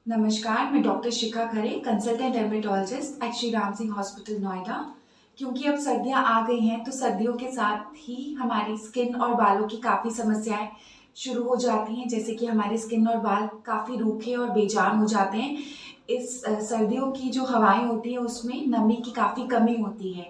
नमस्कार, मैं doctor Shikha Khare, consultant dermatologist at Shri Ram Singh hospital Noida. क्योंकि अब सर्दियां आ गई हैं तो सर्दियों के साथ ही हमारी स्किन और बालों की काफ़ी समस्याएं शुरू हो जाती हैं, जैसे कि हमारे स्किन और बाल काफ़ी रूखे और बेजान हो जाते हैं। इस सर्दियों की जो हवाएं होती हैं उसमें नमी की काफ़ी कमी होती है।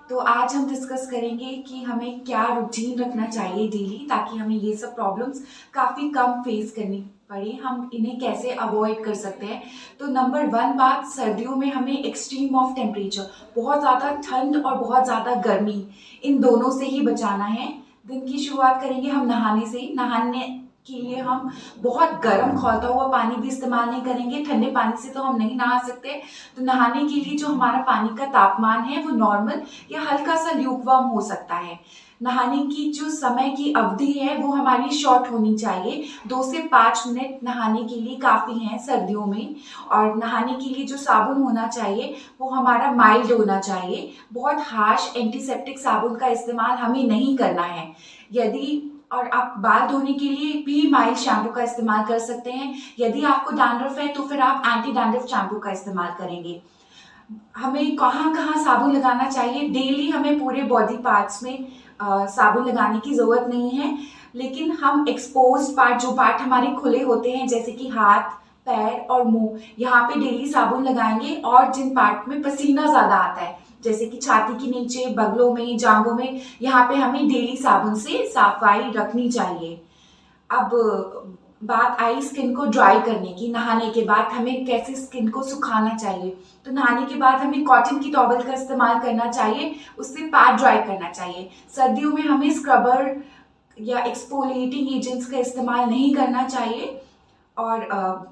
तो आज हम डिस्कस करेंगे कि हमें क्या रूटीन रखना चाहिए डेली, ताकि हमें ये सब प्रॉब्लम्स काफ़ी कम फेस करनी पड़े, हम इन्हें कैसे अवॉइड कर सकते हैं। तो नंबर 1 बात, सर्दियों में हमें एक्सट्रीम ऑफ टेम्परेचर, बहुत ज़्यादा ठंड और बहुत ज़्यादा गर्मी, इन दोनों से ही बचाना है। दिन की शुरुआत करेंगे हम नहाने से। नहाने के लिए हम बहुत गर्म खौलता हुआ पानी भी इस्तेमाल नहीं करेंगे, ठंडे पानी से तो हम नहीं नहा सकते। तो नहाने के लिए जो हमारा पानी का तापमान है वो नॉर्मल या हल्का सा ल्यूकवार्म हो सकता है। नहाने की जो समय की अवधि है वो हमारी शॉर्ट होनी चाहिए, 2 से 5 मिनट नहाने के लिए काफ़ी हैं सर्दियों में। और नहाने के लिए जो साबुन होना चाहिए वो हमारा माइल्ड होना चाहिए, बहुत हार्श एंटीसेप्टिक साबुन का इस्तेमाल हमें नहीं करना है। यदि और आप बाल धोने के लिए भी माइल्ड शैम्पू का इस्तेमाल कर सकते हैं। यदि आपको डैंड्रफ है तो फिर आप एंटी डैंड्रफ शैम्पू का इस्तेमाल करेंगे। हमें कहाँ कहाँ साबुन लगाना चाहिए, डेली हमें पूरे बॉडी पार्ट्स में साबुन लगाने की ज़रूरत नहीं है, लेकिन हम एक्सपोज पार्ट, जो पार्ट हमारे खुले होते हैं जैसे कि हाथ, पैर और मुंह, यहाँ पे डेली साबुन लगाएंगे। और जिन पार्ट में पसीना ज़्यादा आता है जैसे कि छाती के नीचे, बगलों में, जांघों में, यहाँ पे हमें डेली साबुन से सफाई रखनी चाहिए। अब बात आई स्किन को ड्राई करने की। नहाने के बाद हमें कैसे स्किन को सुखाना चाहिए, तो नहाने के बाद हमें कॉटन की टॉवल का इस्तेमाल करना चाहिए, उससे पैर ड्राई करना चाहिए। सर्दियों में हमें स्क्रबर या एक्सफोलिएटिंग एजेंट्स का इस्तेमाल नहीं करना चाहिए। और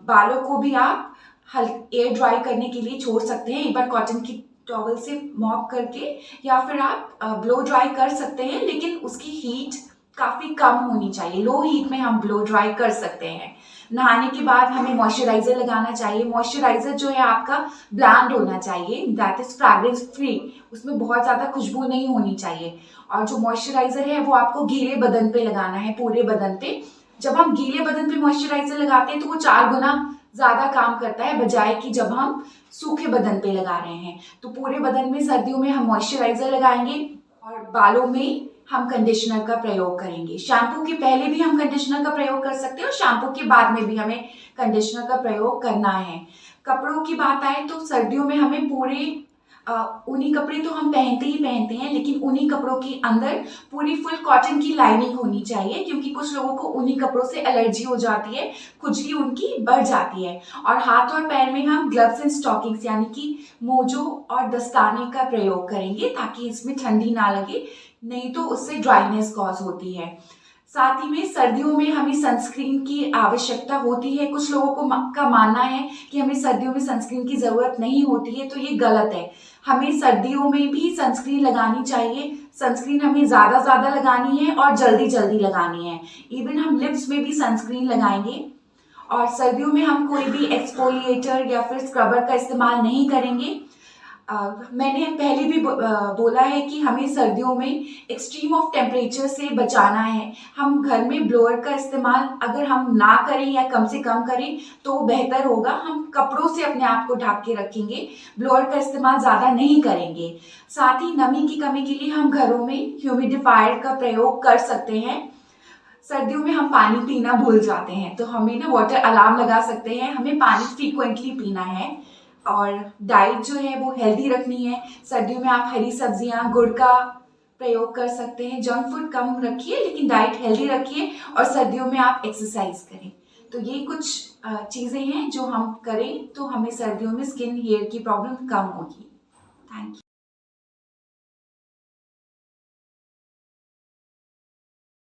बालों को भी आप एयर ड्राई करने के लिए छोड़ सकते हैं, एक बार कॉटन की टॉवल से मॉप करके, या फिर आप ब्लो ड्राई कर सकते हैं, लेकिन उसकी हीट काफ़ी कम होनी चाहिए। लो हीट में हम ब्लो ड्राई कर सकते हैं। नहाने के बाद हमें मॉइस्चराइजर लगाना चाहिए। मॉइस्चराइजर जो है आपका ब्लैंड होना चाहिए, दैट इज फ्रैग्रेंस फ्री, उसमें बहुत ज़्यादा खुशबू नहीं होनी चाहिए। और जो मॉइस्चराइजर है वो आपको गीले बदन पे लगाना है, पूरे बदन पे। जब हम गीले बदन पे मॉइस्चराइजर लगाते हैं तो वो 4 गुना ज़्यादा काम करता है बजाय कि जब हम सूखे बदन पे लगा रहे हैं। तो पूरे बदन में सर्दियों में हम मॉइस्चराइजर लगाएंगे और बालों में हम कंडीशनर का प्रयोग करेंगे। शैम्पू के पहले भी हम कंडीशनर का प्रयोग कर सकते हैं और शैम्पू के बाद में भी हमें कंडीशनर का प्रयोग करना है। कपड़ों की बात आए तो सर्दियों में हमें पूरे ऊनी कपड़े तो हम पहनते ही पहनते हैं, लेकिन ऊनी कपड़ों के अंदर पूरी फुल कॉटन की लाइनिंग होनी चाहिए, क्योंकि कुछ लोगों को ऊनी कपड़ों से एलर्जी हो जाती है, खुजली उनकी बढ़ जाती है। और हाथ और पैर में हम ग्लव्स एंड स्टॉकिंग्स यानी कि मोजों और दस्ताने का प्रयोग करेंगे, ताकि इसमें ठंडी ना लगे, नहीं तो उससे ड्राइनेस कॉज होती है। साथ ही में सर्दियों में हमें सनस्क्रीन की आवश्यकता होती है। कुछ लोगों को का मानना है कि हमें सर्दियों में सनस्क्रीन की ज़रूरत नहीं होती है, तो ये गलत है। हमें सर्दियों में भी सनस्क्रीन लगानी चाहिए। सनस्क्रीन हमें ज़्यादा लगानी है और जल्दी जल्दी लगानी है। इवन हम लिप्स में भी सनस्क्रीन लगाएंगे। और सर्दियों में हम कोई भी एक्सफोलिएटर या फिर स्क्रबर का इस्तेमाल नहीं करेंगे। मैंने पहले भी बोला है कि हमें सर्दियों में एक्सट्रीम ऑफ टेम्परेचर से बचाना है। हम घर में ब्लोअर का इस्तेमाल अगर हम ना करें या कम से कम करें तो बेहतर होगा। हम कपड़ों से अपने आप को ढक के रखेंगे, ब्लोअर का इस्तेमाल ज़्यादा नहीं करेंगे। साथ ही नमी की कमी के लिए हम घरों में ह्यूमिडिफायर का प्रयोग कर सकते हैं। सर्दियों में हम पानी पीना भूल जाते हैं, तो हमें ना वाटर अलार्म लगा सकते हैं। हमें पानी फ्रीक्वेंटली पीना है। और डाइट जो है वो हेल्दी रखनी है। सर्दियों में आप हरी सब्जियां, गुड़ का प्रयोग कर सकते हैं। जंक फूड कम रखिए, लेकिन डाइट हेल्दी रखिए। और सर्दियों में आप एक्सरसाइज करें। तो ये कुछ चीज़ें हैं जो हम करें तो हमें सर्दियों में स्किन हेयर की प्रॉब्लम कम होगी। Thank you.